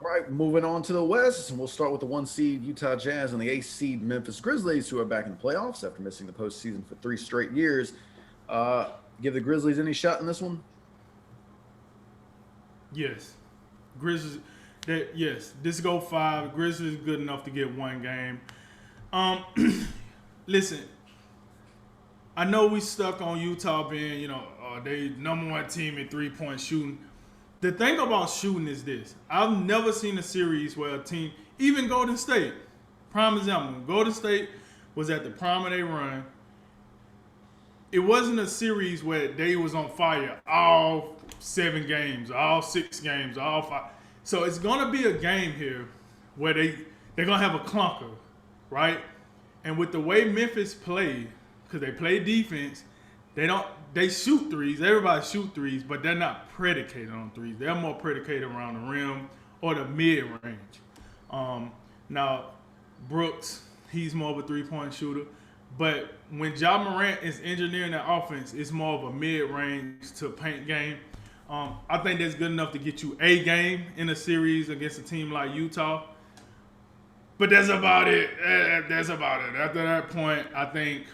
All right, moving on to the West, and we'll start with the 1 seed Utah Jazz and the 8 seed Memphis Grizzlies, who are back in the playoffs after missing the postseason for 3 straight years. Uh, give the Grizzlies any shot in this one? Yes, Grizzlies. Yes, this go 5. Grizzlies good enough to get one game. Um, listen, I know we stuck on Utah being, they number 1 team in 3-point shooting. The thing about shooting is this: I've never seen a series where a team, even Golden State, prime example, when Golden State was at the prime of their run. It wasn't a series where they was on fire all 7 games, all 6 games, all 5. So it's gonna be a game here where they're gonna have a clunker, right? And with the way Memphis played, because they play defense, they shoot threes. Everybody shoot threes, but they're not predicated on threes. They're more predicated around the rim or the mid range. Now Brooks, he's more of a 3-point shooter. But when Ja Morant is engineering that offense, it's more of a mid-range to paint game. I think that's good enough to get you a game in a series against a team like Utah. But that's about it. That's about it. After that point, I think,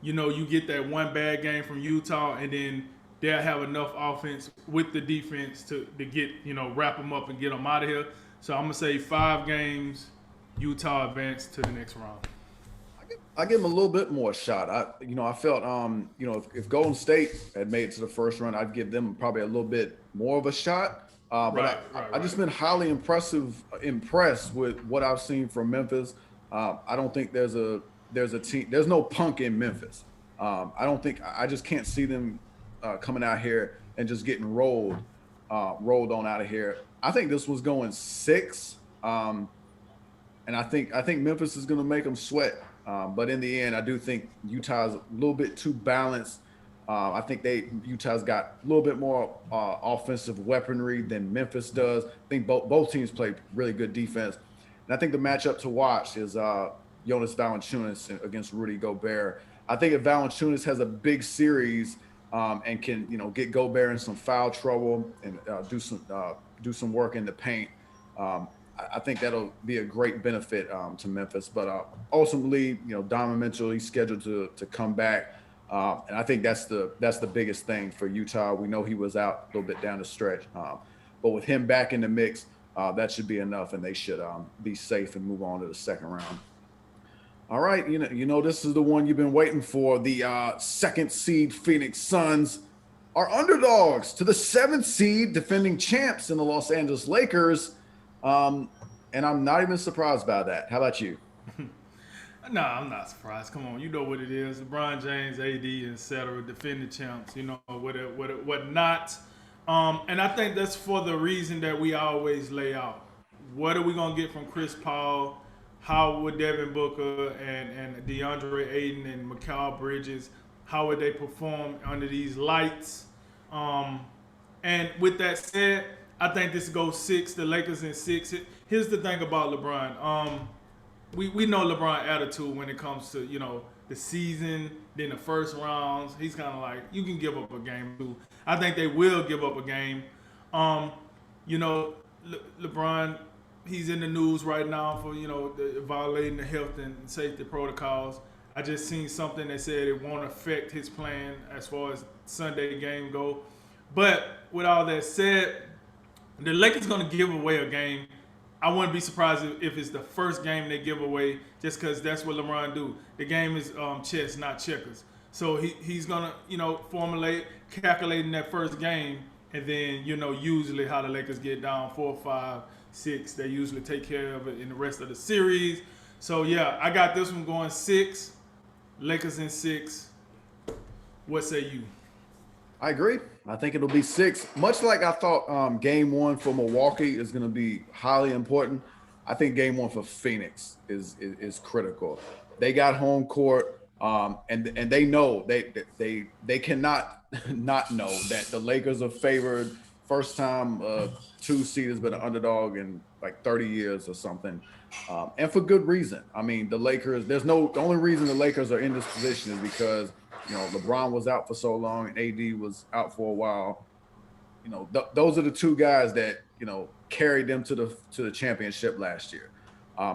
you get that one bad game from Utah, and then they'll have enough offense with the defense to get, wrap them up and get them out of here. So I'm going to say 5 games, Utah advance to the next round. I give them a little bit more shot. I felt, if Golden State had made it to the first round, I'd give them probably a little bit more of a shot. But I just been highly impressed with what I've seen from Memphis. I don't think there's a team. There's no punk in Memphis. I just can't see them coming out here and just getting rolled on out of here. I think this was going 6, and I think Memphis is going to make them sweat. But in the end, I do think Utah's a little bit too balanced. I think Utah's got a little bit more offensive weaponry than Memphis does. I think both teams play really good defense. And I think the matchup to watch is Jonas Valanciunas against Rudy Gobert. I think if Valanciunas has a big series and can get Gobert in some foul trouble and do some work in the paint, I think that'll be a great benefit to Memphis. But ultimately, Donovan Mitchell, he's scheduled to come back. And I think that's the biggest thing for Utah. We know he was out a little bit down the stretch. But with him back in the mix, that should be enough, and they should be safe and move on to the second round. All right, this is the one you've been waiting for. The 2nd seed Phoenix Suns are underdogs to the 7th seed defending champs in the Los Angeles Lakers. And I'm not even surprised by that. How about you? No, I'm not surprised. Come on, you know what it is. LeBron James, AD, etc., defending champs, what not. And I think that's for the reason that we always lay out. What are we going to get from Chris Paul? How would Devin Booker and DeAndre Ayton and Mikal Bridges, how would they perform under these lights? And with that said, I think this goes 6, the Lakers in 6. Here's the thing about LeBron. We know LeBron attitude when it comes to, the season, then the first rounds. He's kind of like, you can give up a game too. I think they will give up a game. LeBron, he's in the news right now for, violating the health and safety protocols. I just seen something that said it won't affect his plan as far as Sunday game go. But with all that said, the Lakers going to give away a game. I wouldn't be surprised if it's the first game they give away, just because that's what LeBron do. The game is chess, not checkers. So he's going to, formulate, calculating that first game, and then, usually how the Lakers get down 4, 5, 6, they usually take care of it in the rest of the series. So, yeah, I got this one going 6, Lakers in 6. What say you? I agree. I think it'll be 6. Much like I thought game 1 for Milwaukee is going to be highly important, I think game 1 for Phoenix is critical. They got home court, and they know they cannot not know that the Lakers are favored. First time 2 seed has been an underdog in like 30 years or something, and for good reason. I mean, the Lakers. The only reason the Lakers are in this position is because LeBron was out for so long and AD was out for a while. Those are the 2 guys that carried them to the championship last year.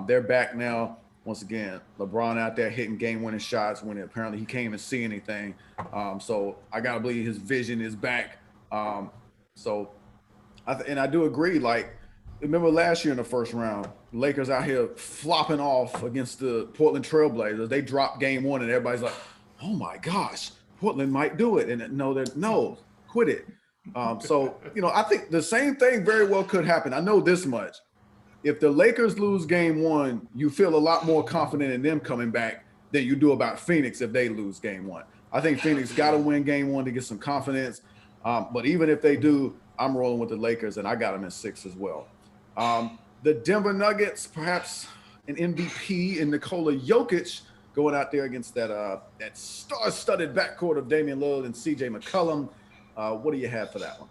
They're back now. Once again, LeBron out there hitting game-winning shots when apparently he can't even see anything. So I gotta believe his vision is back. So I do agree. Like, remember last year in the first round, Lakers out here flopping off against the Portland Trail Blazers. They dropped game one, and everybody's like, "Oh my gosh, Portland might do it." And no, quit it. So I think the same thing very well could happen. I know this much: if the Lakers lose game one, you feel a lot more confident in them coming back than you do about Phoenix if they lose game one. I think Phoenix got to win game one to get some confidence. But even if they do, I'm rolling with the Lakers, and I got them in 6 as well. The Denver Nuggets, perhaps an MVP in Nikola Jokic, going out there against that star-studded backcourt of Damian Lillard and CJ McCollum. What do you have for that one?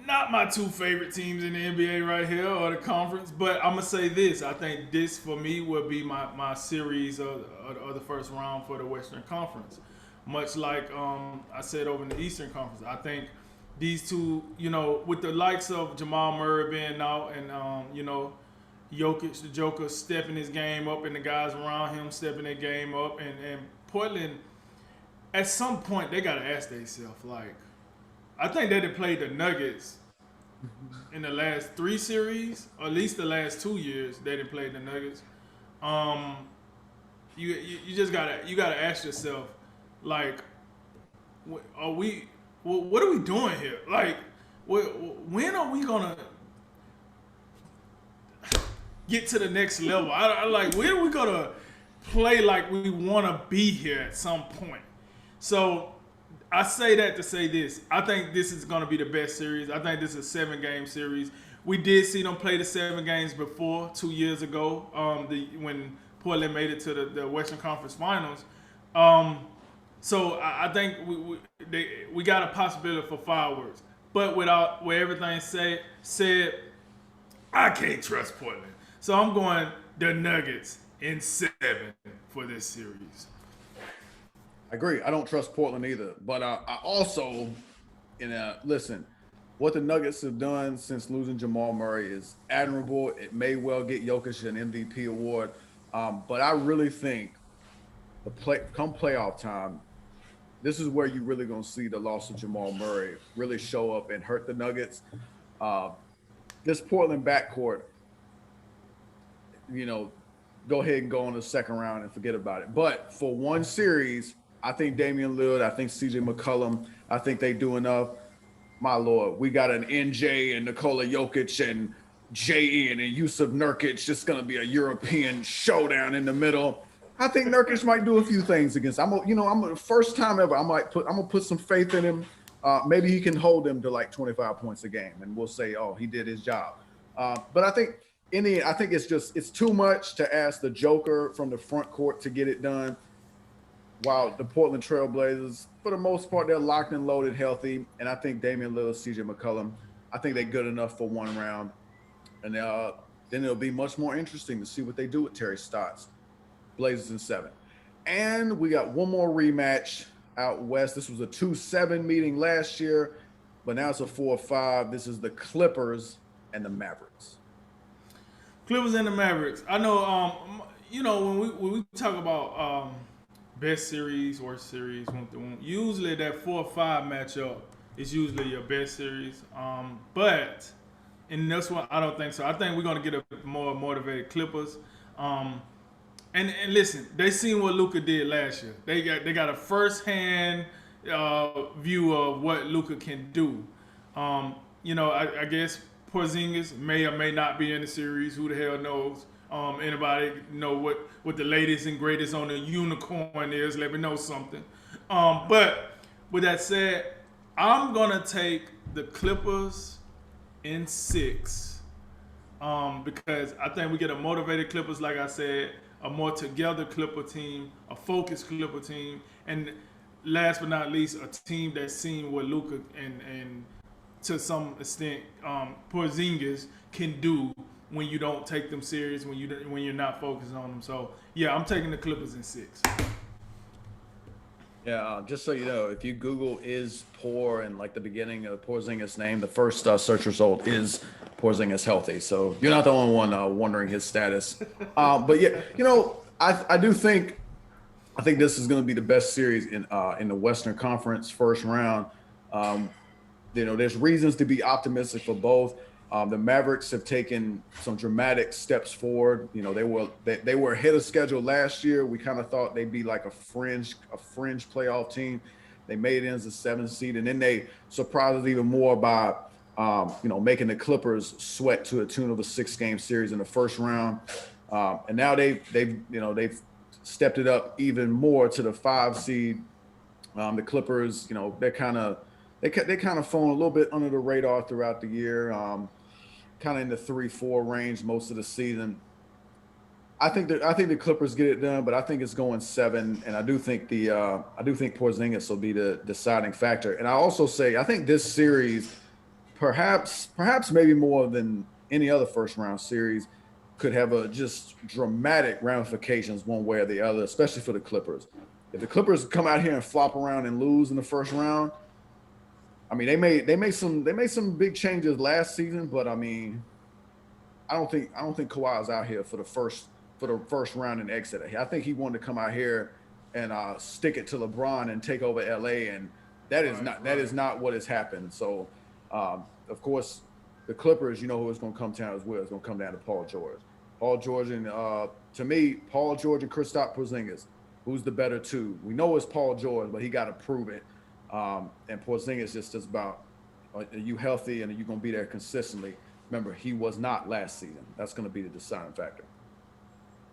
Not my 2 favorite teams in the NBA right here or the conference, but I'm going to say this. I think this, for me, will be my series of the first round for the Western Conference. Much like I said over in the Eastern Conference. I think these two, with the likes of Jamal Murray being out and, Jokic, the Joker, stepping his game up and the guys around him stepping their game up. And Portland, at some point, they got to ask themselves, like, I think they had played the Nuggets in the last 3 series, or at least the last 2 years they didn't play the Nuggets. You just gotta ask yourself, like, what are we doing here? Like, when are we gonna get to the next level? When are we gonna play like we want to be here at some point? So I say that to say this. I think this is going to be the best series. I think this is a 7-game series. We did see them play the 7 games before 2 years ago, when Portland made it to the Western Conference Finals. So I think we got a possibility for fireworks. But with everything said, I can't trust Portland. So I'm going the Nuggets in 7 for this series. I agree. I don't trust Portland either. But I also, listen, what the Nuggets have done since losing Jamal Murray is admirable. It may well get Jokic an MVP award. But I really think come playoff time, this is where you're really going to see the loss of Jamal Murray really show up and hurt the Nuggets. This Portland backcourt, go ahead and go on the second round and forget about it. But for one series, I think Damian Lillard, I think CJ McCollum, I think they do enough. My Lord, we got an NJ and Nikola Jokic and J.N. and Yusuf Nurkic. It's going to be a European showdown in the middle. I think Nurkic might do a few things against. I'm the first time ever. I'm gonna put some faith in him. Maybe he can hold him to like 25 points a game, and we'll say, oh, he did his job. But I think it's too much to ask the Joker from the front court to get it done. While the Portland Trail Blazers, for the most part, they're locked and loaded, healthy, and I think Damian Lillard, CJ McCollum, I think they're good enough for one round, and then it'll be much more interesting to see what they do with Terry Stotts. Blazers in 7. And we got one more rematch out west. This was a 2-7 meeting last year, but now it's a 4-5. This is the Clippers and the Mavericks. Clippers and the Mavericks. I know, when we talk about best series, worst series, usually that 4-5 matchup is usually your best series. But in this one, I don't think so. I think we're going to get a more motivated Clippers. And listen, they seen what Luka did last year. They got a first-hand view of what Luka can do. I guess Porzingis may or may not be in the series. Who the hell knows? Anybody know what the latest and greatest on the unicorn is? Let me know something. But with that said, I'm gonna take the Clippers in 6 because I think we get a motivated Clippers, like I said. A more together Clipper team, a focused Clipper team, and last but not least, a team that's seen what Luka and to some extent Porzingis can do when you don't take them serious, when you're not focused on them. So yeah, I'm taking the Clippers in 6. Yeah, just so you know, if you Google "is poor" and like the beginning of Porzingis' name, the first search result is Porzingis healthy. So you're not the only one wondering his status. But yeah, I do think this is going to be the best series in the Western Conference first round. Um, there's reasons to be optimistic for both. The Mavericks have taken some dramatic steps forward. They were ahead of schedule last year. We kind of thought they'd be like a fringe playoff team. They made it as a 7th seed, and then they surprised us even more by making the Clippers sweat to a tune of a 6-game series in the first round. And now they've stepped it up even more to the 5 seed. The Clippers, they kind of flown a little bit under the radar throughout the year, kind of in the 3-4 range most of the season. I think the Clippers get it done, but I think it's going 7, and I do think Porzingis will be the deciding factor. And I also say I think this series, perhaps maybe more than any other first round series, could have a just dramatic ramifications one way or the other, especially for the Clippers. If the Clippers come out here and flop around and lose in the first round, I mean, they made some big changes last season, but I mean, I don't think Kawhi is out here for the first round and exit. I think he wanted to come out here and stick it to LeBron and take over LA, and that is not what has happened. So, of course, the Clippers, who it's going to come down as well. It's going to come down to Paul George. Paul George and to me, Paul George and Kristaps Porzingis. Who's the better two? We know it's Paul George, but he got to prove it. And Porzingis just about, are you healthy and are you going to be there consistently? Remember, he was not last season. That's going to be the deciding factor.